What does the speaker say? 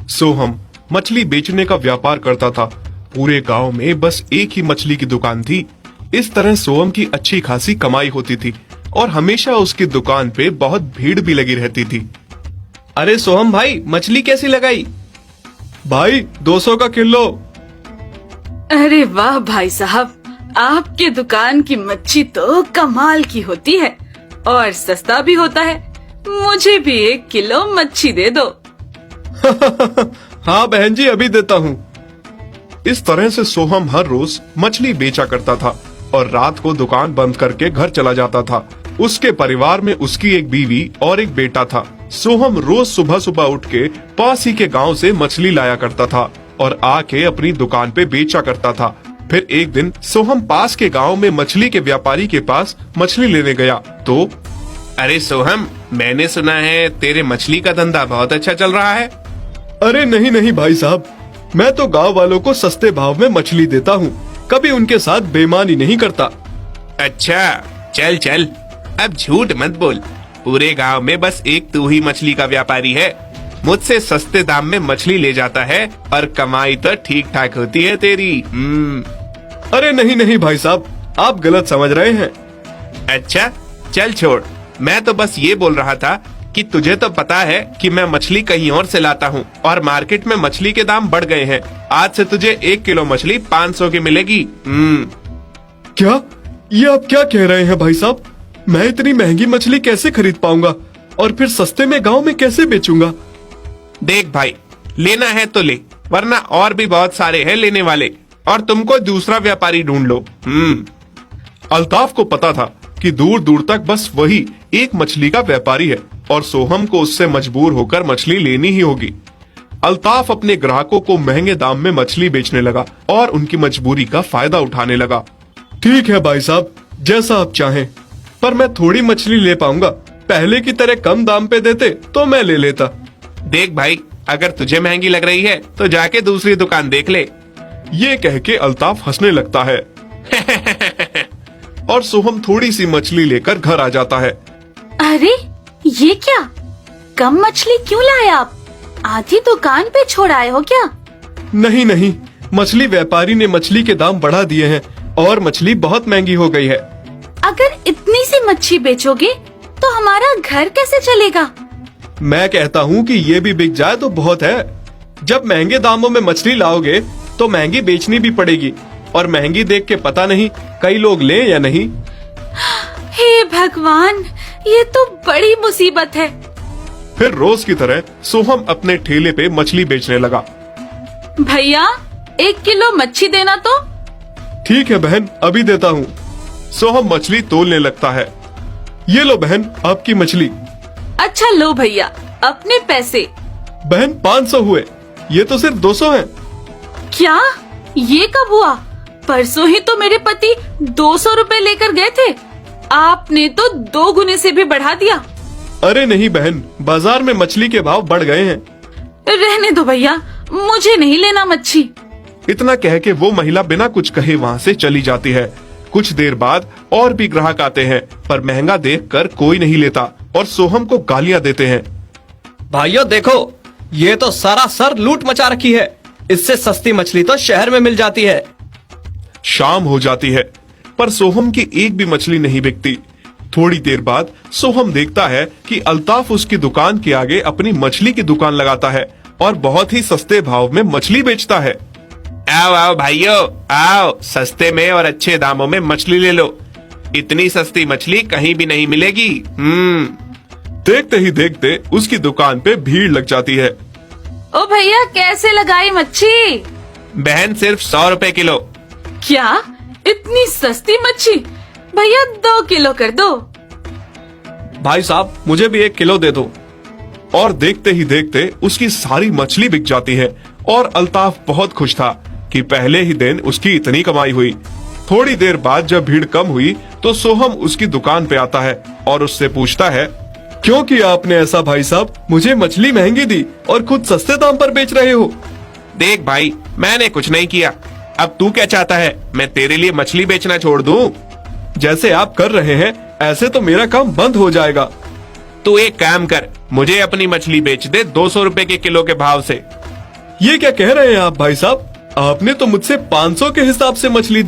सोहम मछली बेचने का व्यापार करता था। पूरे गांव में बस एक ही मछली की दुकान थी। इस तरह सोहम की अच्छी खासी कमाई होती थी और हमेशा उसकी दुकान पे बहुत भीड़ भी लगी रहती थी। अरे सोहम भाई, मछली कैसी लगाई? भाई 200 का किलो। अरे वाह भाई साहब, आपके दुकान की मच्छी तो कमाल की होती है और सस्ता भी होता है। मुझे भी 1 किलो मच्छी दे दो। हाँ बहन जी, अभी देता हूँ। इस तरह से सोहम हर रोज मछली बेचा करता था और रात को दुकान बंद करके घर चला जाता था। उसके परिवार में उसकी एक बीवी और एक बेटा था। सोहम रोज सुबह सुबह उठ के पास ही के गांव से मछली लाया करता था और आके अपनी दुकान पे बेचा करता था। फिर एक दिन सोहम पास के गांव में मछली के व्यापारी के पास मछली लेने गया तो अरे सोहम, मैंने सुना है तेरे मछली का धंधा बहुत अच्छा चल रहा है। अरे नहीं नहीं भाई साहब, मैं तो गांव वालों को सस्ते भाव में मछली देता हूँ, कभी उनके साथ बेईमानी नहीं करता। अच्छा चल चल, अब झूठ मत बोल। पूरे गांव में बस एक तू ही मछली का व्यापारी है। मुझसे सस्ते दाम में मछली ले जाता है और कमाई तो ठीक ठाक होती है तेरी। अरे नहीं नहीं भाई साहब, आप गलत समझ रहे हैं। अच्छा चल छोड़, मैं तो बस ये बोल रहा था कि तुझे तो पता है कि मैं मछली कहीं और से लाता हूँ और मार्केट में मछली के दाम बढ़ गए हैं। आज से तुझे 1 किलो मछली 500 की मिलेगी। क्या? ये आप क्या कह रहे हैं भाई साहब? मैं इतनी महंगी मछली कैसे खरीद पाऊंगा और फिर सस्ते में गांव में कैसे बेचूंगा? देख भाई, लेना है तो ले, वरना और भी बहुत सारे हैं लेने वाले और तुमको दूसरा व्यापारी ढूंढ लो। अल्ताफ को पता था कि दूर दूर तक बस वही एक मछली का व्यापारी है और सोहम को उससे मजबूर होकर मछली लेनी ही होगी। अल्ताफ अपने ग्राहकों को महंगे दाम में मछली बेचने लगा और उनकी मजबूरी का फायदा उठाने लगा। ठीक है भाई साहब, जैसा आप चाहें, पर मैं थोड़ी मछली ले पाऊंगा। पहले की तरह कम दाम पे देते तो मैं ले लेता। देख भाई, अगर तुझे महंगी लग रही है तो जाके दूसरी दुकान देख ले। ये कह के अल्ताफ हंसने लगता है और सोहम थोड़ी सी मछली लेकर घर आ जाता है। अरे ये क्या, कम मछली क्यों लाए आप? आधी दुकान पे छोड़ आए हो क्या? नहीं नहीं, मछली व्यापारी ने मछली के दाम बढ़ा दिए हैं और मछली बहुत महंगी हो गई है। अगर इतनी सी मच्छी बेचोगे तो हमारा घर कैसे चलेगा? मैं कहता हूँ कि ये भी बिक जाए तो बहुत है। जब महंगे दामों में मछली लाओगे तो महंगी बेचनी भी पड़ेगी और महंगी देख के पता नहीं कई लोग लें या नहीं। हे भगवान, ये तो बड़ी मुसीबत है। फिर रोज की तरह सोहम अपने ठेले पे मछली बेचने लगा। भैया 1 किलो मच्छी देना तो। ठीक है बहन, अभी देता हूँ। सोहम मछली तोलने लगता है। ये लो बहन, आपकी मछली। अच्छा लो भैया, अपने पैसे। बहन 500 हुए, ये तो सिर्फ 200 हैं। क्या? ये कब हुआ? परसों ही तो मेरे पति 200 रुपए लेकर गए थे। आपने तो 2 गुने से भी बढ़ा दिया। अरे नहीं बहन, बाजार में मछली के भाव बढ़ गए हैं। रहने दो भैया, मुझे नहीं लेना मच्छी। इतना कह के वो महिला बिना कुछ कहे वहाँ से चली जाती है। कुछ देर बाद और भी ग्राहक आते हैं, पर महंगा देखकर कोई नहीं लेता और सोहम को गालियाँ देते हैं। भाइयों देखो, ये तो सरासर लूट मचा रखी है। इससे सस्ती मछली तो शहर में मिल जाती है। शाम हो जाती है, पर सोहम की एक भी मछली नहीं बिकती। थोड़ी देर बाद सोहम देखता है कि अल्ताफ उसकी दुकान के आगे अपनी मछली की दुकान लगाता है और बहुत ही सस्ते भाव में मछली बेचता है। आओ आओ भाइयों, आओ, सस्ते में और अच्छे दामों में मछली ले लो। इतनी सस्ती मछली कहीं भी नहीं मिलेगी। देखते ही देखते उसकी दुकान पे भीड़ लग जाती है। ओ भैया, कैसे लगाई मच्छी? बहन सिर्फ 100 रुपए किलो। क्या? इतनी सस्ती मच्छी? भैया 2 किलो कर दो। भाई साहब, मुझे भी 1 किलो दे दो। और देखते ही देखते उसकी सारी मछली बिक जाती है और अल्ताफ बहुत खुश था कि पहले ही दिन उसकी इतनी कमाई हुई। थोड़ी देर बाद जब भीड़ कम हुई तो सोहम उसकी दुकान पे आता है और उससे पूछता है, क्यों किया आपने ऐसा भाई साहब? मुझे मछली महंगी दी और खुद सस्ते दाम पर बेच रहे हो। देख भाई, मैंने कुछ नहीं किया। अब तू क्या चाहता है, मैं तेरे लिए मछली बेचना छोड़ दूं? जैसे आप कर रहे हैं ऐसे तो मेरा काम बंद हो जाएगा। तू एक काम कर, मुझे अपनी मछली बेच दे 200 रुपए के किलो के भाव से। ये क्या कह रहे हैं आप भाई साहब? आपने तो मुझसे 500 के हिसाब से मछली दी।